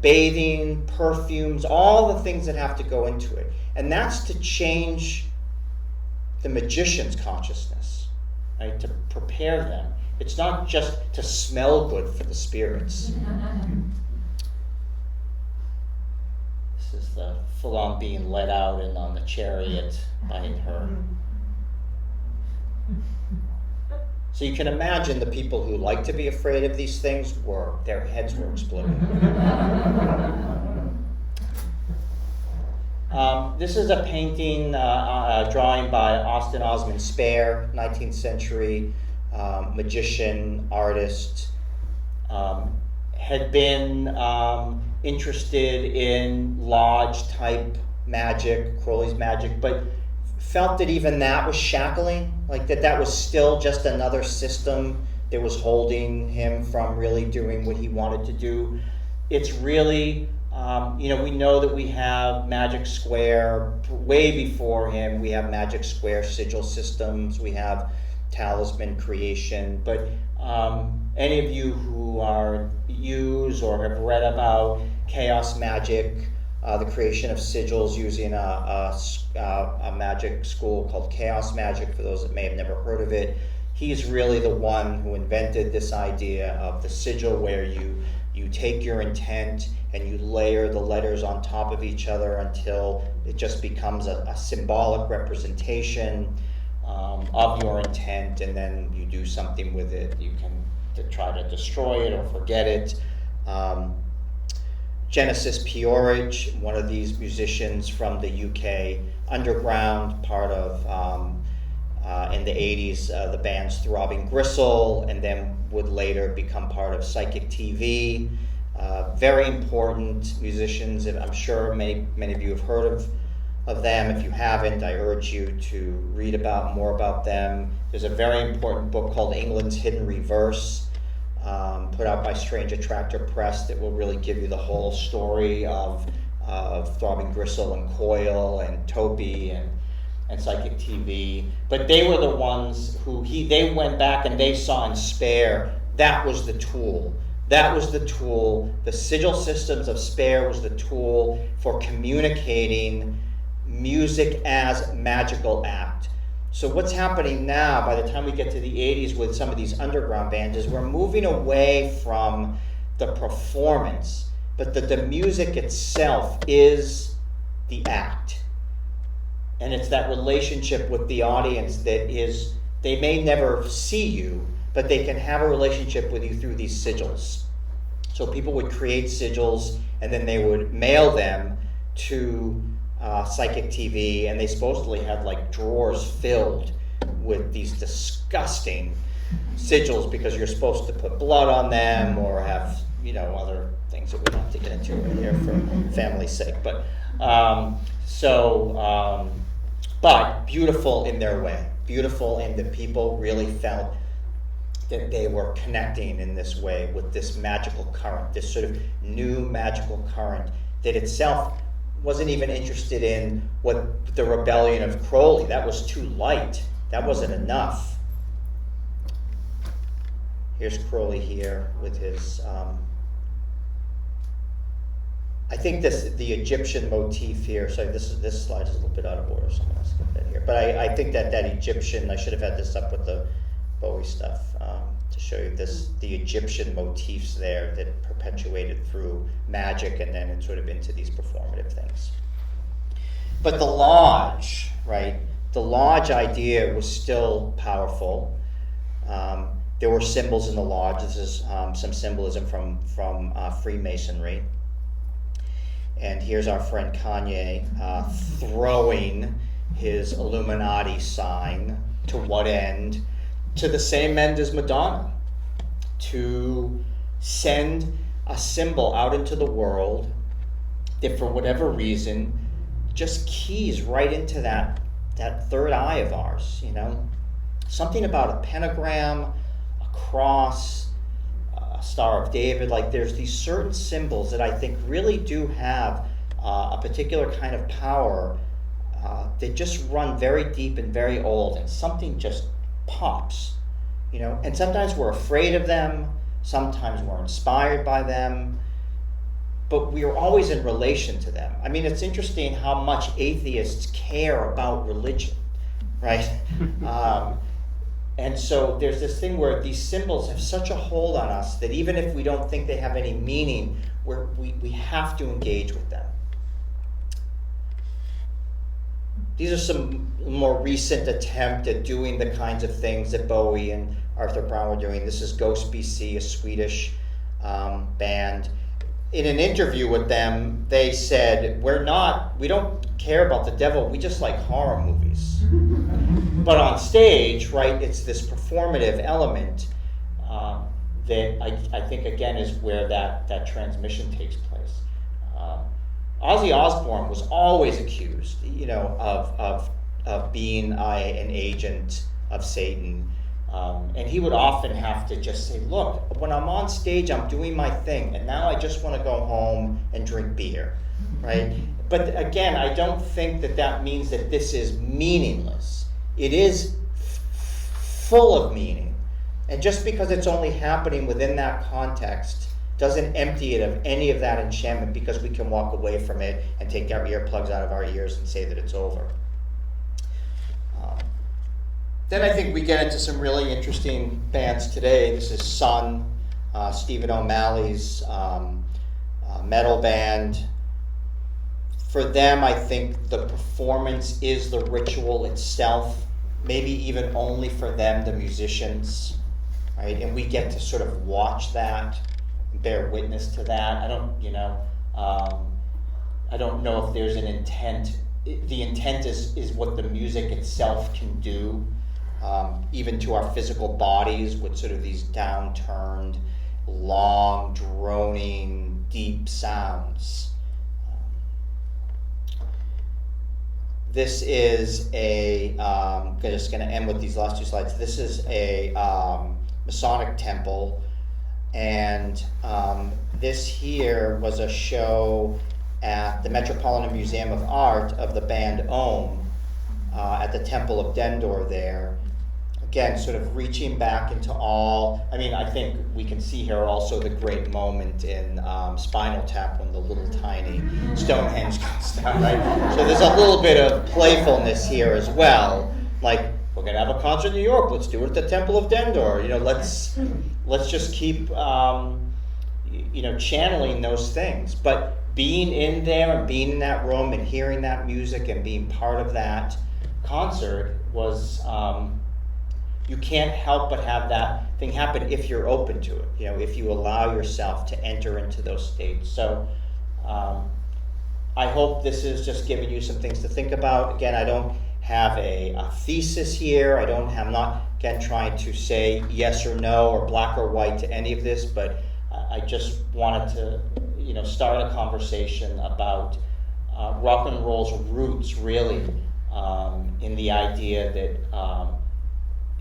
bathing, perfumes, all the things that have to go into it. And that's to change the magician's consciousness, right? To prepare them. It's not just to smell good for the spirits. This is the full-on being led out and on the chariot by her. So you can imagine the people who like to be afraid of these things their heads were exploding. This is a painting, drawing by Austin Osman Spare, 19th century magician, artist. Had been interested in lodge-type magic, Crowley's magic, but felt that even that was shackling, like that was still just another system that was holding him from really doing what he wanted to do. It's really, we know that we have Magic Square, way before him, we have Magic Square sigil systems, we have talisman creation, but any of you who use or have read about chaos magic, the creation of sigils using a magic school called Chaos Magic, for those that may have never heard of it. He's really the one who invented this idea of the sigil, where you take your intent and you layer the letters on top of each other until it just becomes a symbolic representation of your intent, and then you do something with it. You can try to destroy it or forget it. Genesis Peorage, one of these musicians from the UK underground, part of, in the 80s, the bands Throbbing Gristle, and then would later become part of Psychic TV. Very important musicians, and I'm sure many of you have heard of them. If you haven't, I urge you to read more about them. There's a very important book called England's Hidden Reverse, put out by Strange Attractor Press, that will really give you the whole story of Throbbing Gristle and Coil and Topi and Psychic TV. But they were the ones who they went back and they saw in Spare, that was the tool. That was the tool. The sigil systems of Spare was the tool for communicating music as magical act. So what's happening now, by the time we get to the 80s with some of these underground bands, is we're moving away from the performance, but the music itself is the act. And it's that relationship with the audience that is, they may never see you, but they can have a relationship with you through these sigils. So people would create sigils and then they would mail them to Psychic TV, and they supposedly had like drawers filled with these disgusting sigils because you're supposed to put blood on them or have, other things that we don't have to get into right here for family's sake. But but beautiful in their way, beautiful in that people really felt that they were connecting in this way with this magical current, this sort of new magical current that itself wasn't even interested in what the rebellion of Crowley. That was too light. That wasn't enough. Here's Crowley here with his, I think the Egyptian motif here, sorry, this slide is a little bit out of order, so I'm going to skip that here. But I think that Egyptian, I should have had this up with the Bowie stuff to show you the Egyptian motifs there that perpetuated through magic and then sort of into these performative things. But the lodge, right? The lodge idea was still powerful. There were symbols in the lodge. This is some symbolism from Freemasonry. And here's our friend Kanye throwing his Illuminati sign. To what end? To the same end as Madonna, to send a symbol out into the world that for whatever reason just keys right into that third eye of ours, Something about a pentagram, a cross, a Star of David, like there's these certain symbols that I think really do have a particular kind of power that just run very deep and very old, and something just pops, and sometimes we're afraid of them, sometimes we're inspired by them, but we are always in relation to them. I mean, it's interesting how much atheists care about religion, right? And so there's this thing where these symbols have such a hold on us that even if we don't think they have any meaning, we have to engage with them. These are some more recent attempt at doing the kinds of things that Bowie and Arthur Brown were doing. This is Ghost BC, a Swedish band. In an interview with them, they said, we don't care about the devil, we just like horror movies. But on stage, right, it's this performative element that I think, again, is where that transmission takes place. Ozzy Osbourne was always accused, of being an agent of Satan. And he would often have to just say, look, when I'm on stage, I'm doing my thing, and now I just want to go home and drink beer, right? But again, I don't think that means that this is meaningless. It is full of meaning. And just because it's only happening within that context doesn't empty it of any of that enchantment, because we can walk away from it and take our earplugs out of our ears and say that it's over. Then I think we get into some really interesting bands today. This is Sun, Stephen O'Malley's metal band. For them, I think the performance is the ritual itself, maybe even only for them, the musicians, right? And we get to sort of watch that, bear witness to that. I don't know if there's an intent. The intent is what the music itself can do, even to our physical bodies, with sort of these downturned, long, droning, deep sounds. This is I'm just going to end with these last two slides. This is a Masonic temple, and this here was a show at the Metropolitan Museum of Art of the band Om at the Temple of Dendor there. Again, sort of reaching back into all, I think we can see here also the great moment in Spinal Tap when the little tiny Stonehenge comes down, right? So there's a little bit of playfulness here as well. Like, we're going to have a concert in New York, let's do it at the Temple of Dendor. Let's just keep, channeling those things. But being in there and being in that room and hearing that music and being part of that concert was... you can't help but have that thing happen if you're open to it, if you allow yourself to enter into those states. So I hope this is just giving you some things to think about. Again, I don't have a thesis here. I'm not, again, trying to say yes or no or black or white to any of this, but I just wanted to, start a conversation about rock and roll's roots, really, in the idea that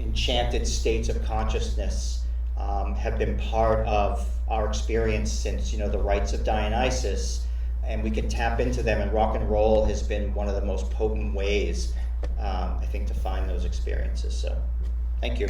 enchanted states of consciousness have been part of our experience since, the rites of Dionysus, and we can tap into them, and rock and roll has been one of the most potent ways, I think, to find those experiences. So, thank you.